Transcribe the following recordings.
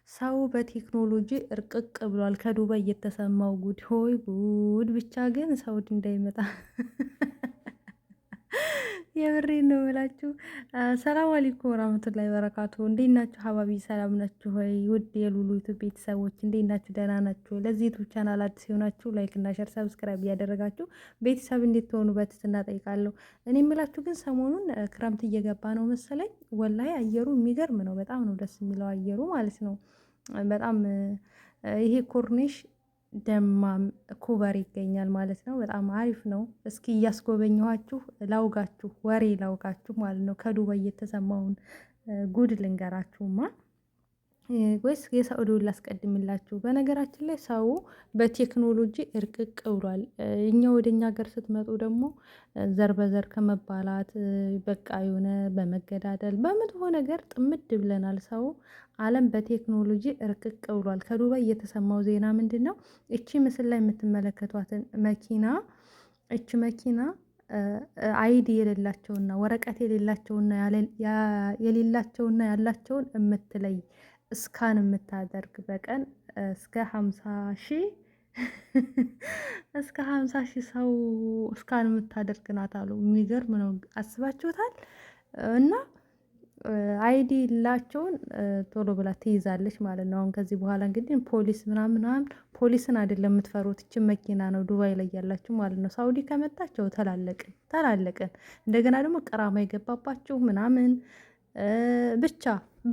ሰው በቴክኖሎጂ እርቅቅ ብሏል። ከዱባይ የተሰማው ጉድ ሆይ ጉድ! ብቻ ግን ሳውዲ እንዳይመጣ የምሬን ነው የምላችሁ። ሰላም አለይኩም ወራህመቱላሂ ወበረካቱ። እንዴት ናችሁ ሀባቢ? ሰላም ናችሁ ሆይ? ውድ የሉሉ ዩቲዩብ ቤተሰቦች እንዴት ናችሁ? ደህና ናችሁ? ለዚህ ዩቲዩብ ቻናል አዲስ የሆናችሁ ላይክ እና ሼር ሰብስክራይብ እያደረጋችሁ ቤተሰብ እንዴት ትሆኑ በትህትና እጠይቃለሁ። እኔ የምላችሁ ግን ሰሞኑን ክረምት እየገባ ነው መሰለኝ። ወላሂ አየሩ የሚገርም ነው። በጣም ነው ደስ የሚለው አየሩ ማለት ነው። በጣም ይሄ ኮርኒሽ ደማም ኩበር ይገኛል ማለት ነው። በጣም አሪፍ ነው። እስኪ እያስጎበኘኋችሁ ላውጋችሁ፣ ወሬ ላውጋችሁ ማለት ነው። ከዱባይ የተሰማውን ጉድ ልንገራችሁማ ወይስ የሳዑዲውን ላስቀድምላችሁ? በነገራችን ላይ ሰው በቴክኖሎጂ እርቅቅ ብሏል። እኛ ወደ እኛ ሀገር ስትመጡ ደግሞ ዘር በዘር ከመባላት በቃ የሆነ በመገዳደል በመጥፎ ነገር ጥምድ ብለናል። ሰው ዓለም በቴክኖሎጂ እርቅቅ ብሏል። ከዱባይ የተሰማው ዜና ምንድን ነው? እቺ ምስል ላይ የምትመለከቷትን መኪና እቺ መኪና አይዲ የሌላቸውና ወረቀት የሌላቸውና የሌላቸውና ያላቸውን የምትለይ እስካን የምታደርግ በቀን እስከ 50 ሺህ እስከ 50 ሺህ ሰው እስካን የምታደርግ ናት አሉ። የሚገርም ነው። አስባችሁታል? እና አይዲ ላቸውን ቶሎ ብላ ትይዛለች ማለት ነው። አሁን ከዚህ በኋላ እንግዲህ ፖሊስ ምናምን ፖሊስን አይደለም የምትፈሩት፣ ይችን መኪና ነው ዱባይ ላይ ያላችሁ ማለት ነው። ሳውዲ ከመጣቸው ተላለቅን። እንደገና ደግሞ ቀራማ የገባባችሁ ምናምን ብቻ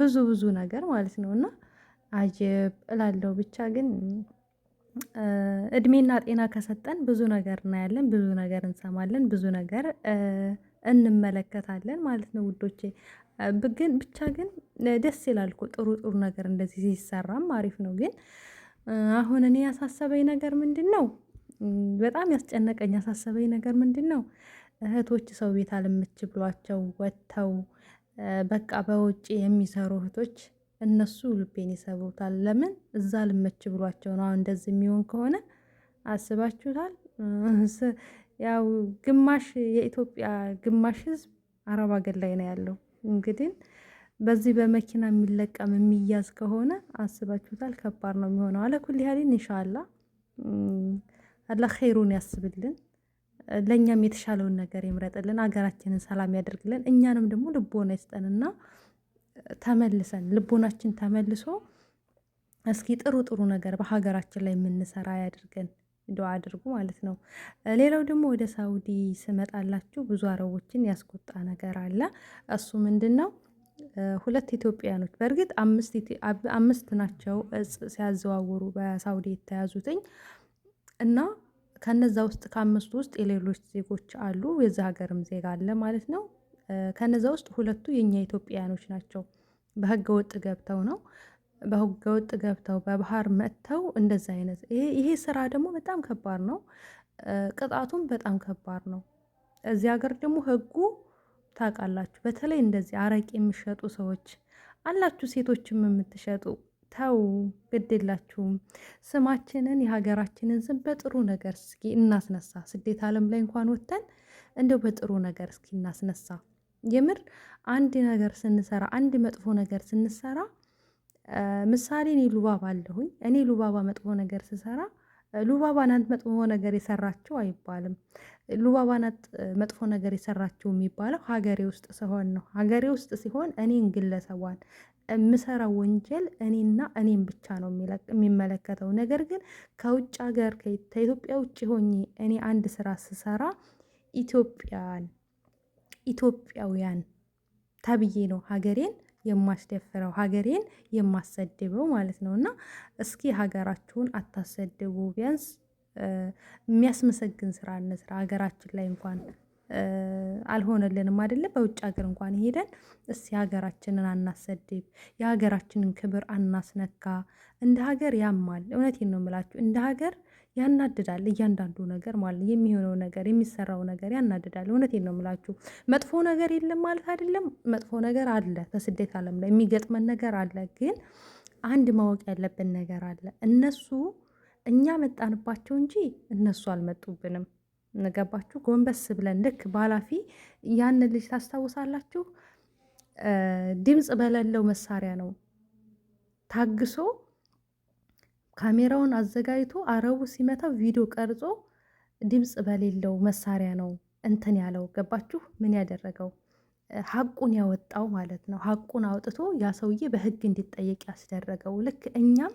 ብዙ ነገር ማለት ነው። እና አጀብ እላለሁ። ብቻ ግን እድሜና ጤና ከሰጠን ብዙ ነገር እናያለን፣ ብዙ ነገር እንሰማለን፣ ብዙ ነገር እንመለከታለን ማለት ነው ውዶቼ። ግን ብቻ ግን ደስ ይላል እኮ ጥሩ ነገር እንደዚህ ሲሰራም አሪፍ ነው። ግን አሁን እኔ ያሳሰበኝ ነገር ምንድን ነው? በጣም ያስጨነቀኝ ያሳሰበኝ ነገር ምንድን ነው? እህቶች ሰው ቤት አልምች ብሏቸው ወጥተው በቃ በውጭ የሚሰሩ እህቶች እነሱ ልቤን ይሰብሩታል። ለምን እዛ ልመች ብሏቸው ነው። አሁን እንደዚህ የሚሆን ከሆነ አስባችሁታል? ያው ግማሽ የኢትዮጵያ ግማሽ ህዝብ አረብ አገር ላይ ነው ያለው። እንግዲህ በዚህ በመኪና የሚለቀም የሚያዝ ከሆነ አስባችሁታል? ከባድ ነው የሚሆነው። አለኩል ያህልን ኢንሻአላህ አላህ ኸይሩን ያስብልን፣ ለእኛም የተሻለውን ነገር ይምረጥልን፣ ሀገራችንን ሰላም ያደርግልን፣ እኛንም ደግሞ ልቦና ይስጠንና ተመልሰን ልቦናችን ተመልሶ እስኪ ጥሩ ነገር በሀገራችን ላይ የምንሰራ ያድርገን። ዱዓ አድርጉ ማለት ነው። ሌላው ደግሞ ወደ ሳውዲ ስመጣላችሁ ብዙ አረቦችን ያስቆጣ ነገር አለ። እሱ ምንድን ነው? ሁለት ኢትዮጵያኖች በእርግጥ አምስት ናቸው እጽ ሲያዘዋውሩ በሳውዲ የተያዙትኝ እና ከነዛ ውስጥ ከአምስቱ ውስጥ የሌሎች ዜጎች አሉ፣ የዛ ሀገርም ዜጋ አለ ማለት ነው። ከነዛ ውስጥ ሁለቱ የኛ ኢትዮጵያኖች ናቸው። በህገ ወጥ ገብተው ነው በባህር መጥተው እንደዛ አይነት ይሄ ስራ ደግሞ በጣም ከባድ ነው። ቅጣቱም በጣም ከባድ ነው። እዚህ ሀገር ደግሞ ህጉ ታውቃላችሁ፣ በተለይ እንደዚህ አረቄ የሚሸጡ ሰዎች አላችሁ፣ ሴቶችም የምትሸጡ ተው፣ ግድ የላችሁም። ስማችንን የሀገራችንን ስም በጥሩ ነገር እስኪ እናስነሳ። ስደት ዓለም ላይ እንኳን ወጥተን እንደው በጥሩ ነገር እስኪ እናስነሳ። የምር አንድ ነገር ስንሰራ አንድ መጥፎ ነገር ስንሰራ ምሳሌ እኔ ሉባባ አለሁኝ። እኔ ሉባባ መጥፎ ነገር ስሰራ ሉባባ ናት መጥፎ ነገር የሰራችው አይባልም። ሉባባ ናት መጥፎ ነገር የሰራችው የሚባለው ሀገሬ ውስጥ ሲሆን ነው። ሀገሬ ውስጥ ሲሆን እኔን ግለሰቧን የምሰራው ወንጀል እኔን ብቻ ነው የሚመለከተው። ነገር ግን ከውጭ ሀገር ከኢትዮጵያ ውጭ ሆኜ እኔ አንድ ስራ ስሰራ ኢትዮጵያውያን ተብዬ ነው ሀገሬን የማስደፍረው፣ ሀገሬን የማሰድበው ማለት ነው። እና እስኪ ሀገራችሁን አታሰድቡ። ቢያንስ የሚያስመሰግን ስራ እንስራ። ሀገራችን ላይ እንኳን አልሆነልንም አይደለ? በውጭ ሀገር እንኳን ሄደን እስኪ ሀገራችንን አናሰድብ፣ የሀገራችንን ክብር አናስነካ። እንደ ሀገር ያማል። እውነቴን ነው የምላችሁ፣ እንደ ሀገር ያናድዳል። እያንዳንዱ ነገር ማለት የሚሆነው ነገር የሚሰራው ነገር ያናድዳል። እውነቴን ነው የምላችሁ። መጥፎ ነገር የለም ማለት አይደለም፣ መጥፎ ነገር አለ። በስደት ዓለም ላይ የሚገጥመን ነገር አለ። ግን አንድ ማወቅ ያለብን ነገር አለ። እኛ መጣንባቸው እንጂ እነሱ አልመጡብንም። ገባችሁ? ጎንበስ ብለን ልክ ባላፊ ያንን ልጅ ታስታውሳላችሁ? ድምፅ በሌለው መሳሪያ ነው ታግሶ ካሜራውን አዘጋጅቶ አረቡ ሲመታው ቪዲዮ ቀርጾ ድምፅ በሌለው መሳሪያ ነው እንትን ያለው። ገባችሁ? ምን ያደረገው ሀቁን ያወጣው ማለት ነው። ሀቁን አውጥቶ ያ ሰውዬ በህግ እንዲጠየቅ ያስደረገው። ልክ እኛም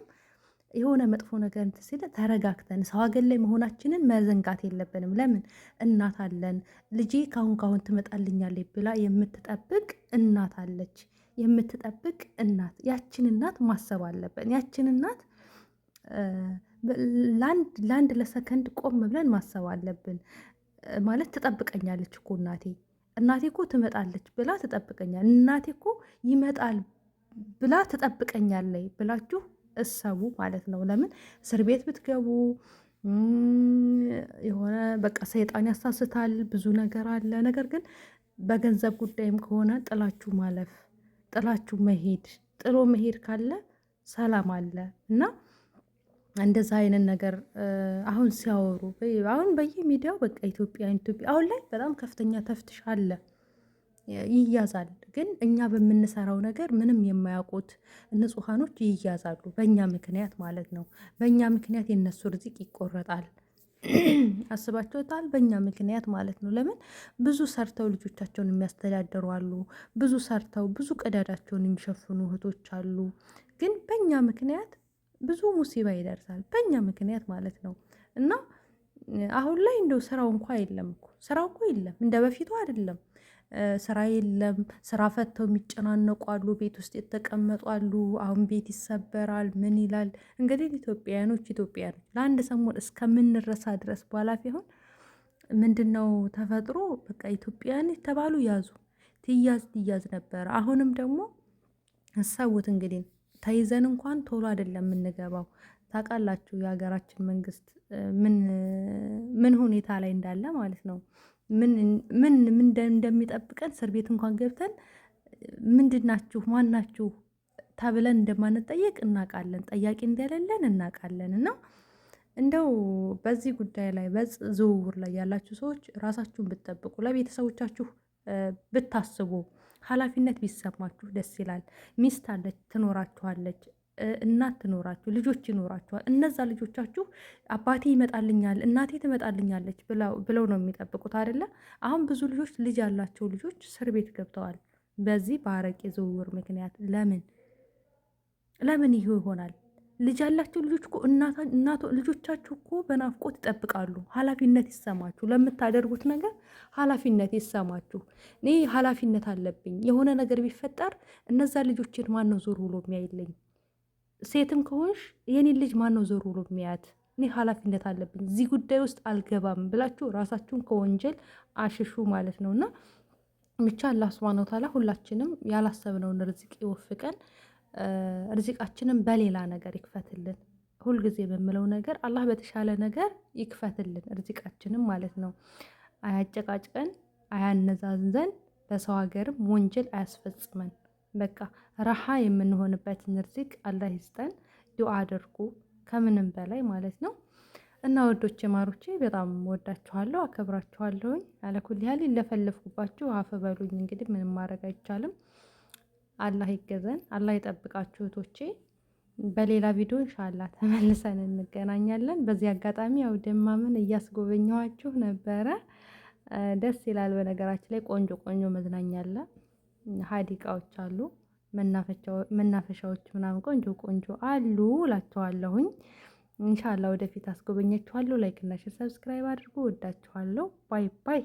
የሆነ መጥፎ ነገር እንትን ሲል ተረጋግተን ሰው ሀገር ላይ መሆናችንን መዘንጋት የለብንም። ለምን እናት አለን። ልጄ ካሁን ትመጣልኛለች ብላ የምትጠብቅ እናት አለች። የምትጠብቅ እናት፣ ያችን እናት ማሰብ አለብን። ያችን እናት ለአንድ ለሰከንድ ቆም ብለን ማሰብ አለብን። ማለት ትጠብቀኛለች እኮ እናቴ እኮ ትመጣለች ብላ ትጠብቀኛል። እናቴ እኮ ይመጣል ብላ ትጠብቀኛለች ብላችሁ እሰቡ ማለት ነው። ለምን እስር ቤት ብትገቡ የሆነ በቃ ሰይጣን ያሳስታል፣ ብዙ ነገር አለ። ነገር ግን በገንዘብ ጉዳይም ከሆነ ጥላችሁ ማለፍ፣ ጥላችሁ መሄድ፣ ጥሎ መሄድ ካለ ሰላም አለ እና እንደዛ አይነት ነገር አሁን ሲያወሩ አሁን በየሚዲያው በቃ ኢትዮጵያ አሁን ላይ በጣም ከፍተኛ ተፍትሽ አለ፣ ይያዛል። ግን እኛ በምንሰራው ነገር ምንም የማያውቁት ንጹሐኖች ይያዛሉ፣ በእኛ ምክንያት ማለት ነው። በእኛ ምክንያት የነሱ ርዝቅ ይቆረጣል። አስባችሁታል? በእኛ ምክንያት ማለት ነው። ለምን ብዙ ሰርተው ልጆቻቸውን የሚያስተዳድሩ አሉ፣ ብዙ ሰርተው ብዙ ቀዳዳቸውን የሚሸፍኑ እህቶች አሉ። ግን በእኛ ምክንያት ብዙ ሙሲባ ይደርሳል፣ በእኛ ምክንያት ማለት ነው። እና አሁን ላይ እንደው ስራው እንኳ የለም እኮ ስራው እኮ የለም፣ እንደ በፊቱ አይደለም። ስራ የለም። ስራ ፈተው የሚጨናነቁ አሉ፣ ቤት ውስጥ የተቀመጡ አሉ። አሁን ቤት ይሰበራል፣ ምን ይላል እንግዲህ። ኢትዮጵያኖች ለአንድ ሰሞን እስከምንረሳ ድረስ በኋላ ቢሆን ምንድን ነው ተፈጥሮ በቃ ኢትዮጵያን የተባሉ ያዙ ትያዝ ነበረ። አሁንም ደግሞ እሰቡት እንግዲህ ተይዘን እንኳን ቶሎ አይደለም የምንገባው። ታውቃላችሁ የሀገራችን መንግስት ምን ሁኔታ ላይ እንዳለ ማለት ነው። ምን እንደሚጠብቀን እስር ቤት እንኳን ገብተን ምንድናችሁ ማናችሁ ተብለን እንደማንጠየቅ እናውቃለን። ጠያቂ እንደሌለን እናውቃለን። እና እንደው በዚህ ጉዳይ ላይ ዝውውር ላይ ያላችሁ ሰዎች ራሳችሁን ብትጠብቁ፣ ለቤተሰቦቻችሁ ብታስቡ፣ ኃላፊነት ቢሰማችሁ ደስ ይላል። ሚስት አለች ትኖራችኋለች፣ እናት ትኖራችሁ፣ ልጆች ይኖራችኋል። እነዛ ልጆቻችሁ አባቴ ይመጣልኛል እናቴ ትመጣልኛለች ብለው ነው የሚጠብቁት አይደለ? አሁን ብዙ ልጆች ልጅ ያላቸው ልጆች እስር ቤት ገብተዋል በዚህ በአረቄ ዝውውር ምክንያት። ለምን ይሄ ይሆናል? ልጅ ያላቸው ልጆች እኮ ልጆቻችሁ እኮ በናፍቆት ይጠብቃሉ። ኃላፊነት ይሰማችሁ፣ ለምታደርጉት ነገር ኃላፊነት ይሰማችሁ። እኔ ኃላፊነት አለብኝ፣ የሆነ ነገር ቢፈጠር እነዛ ልጆችን ማን ነው ዞር ብሎ የሚያይልኝ? ሴትም ከሆንሽ የኔን ልጅ ማን ነው ዞር ብሎ የሚያያት? እኔ ኃላፊነት አለብኝ፣ እዚህ ጉዳይ ውስጥ አልገባም ብላችሁ ራሳችሁን ከወንጀል አሽሹ ማለት ነው። እና ብቻ አላህ ሱብሃነሁ ወተዓላ ሁላችንም ያላሰብነውን ርዝቅ ይወፍቀን፣ ርዝቃችንን በሌላ ነገር ይክፈትልን። ሁልጊዜ በምለው ነገር አላህ በተሻለ ነገር ይክፈትልን ርዝቃችንም ማለት ነው። አያጨቃጭቀን፣ አያነዛንዘን፣ በሰው ሀገርም ወንጀል አያስፈጽመን። በቃ ረሃ የምንሆንበትን ርዝቅ አላህ ይስጠን። ዱዓ አድርጉ ከምንም በላይ ማለት ነው። እና ወዶቼ ማሮቼ በጣም ወዳችኋለሁ፣ አከብራችኋለሁኝ። አለኩል ያህል ለፈለፍኩባችሁ አፈበሉኝ። እንግዲህ ምንም ማድረግ አይቻልም። አላህ ይገዘን፣ አላህ ይጠብቃችሁ እህቶቼ። በሌላ ቪዲዮ ኢንሻአላህ ተመልሰን እንገናኛለን። በዚህ አጋጣሚ ያው ደማምን እያስጎበኘኋችሁ ነበረ። ደስ ይላል። በነገራችን ላይ ቆንጆ መዝናኛ አለ፣ ሀዲቃዎች አሉ፣ መናፈሻዎች ምናምን ቆንጆ አሉ እላችኋለሁኝ። ኢንሻአላህ ወደፊት አስጎበኛችኋለሁ። ላይክ እና ሼር ሰብስክራይብ አድርጉ። ወዳችኋለሁ። ባይ ባይ።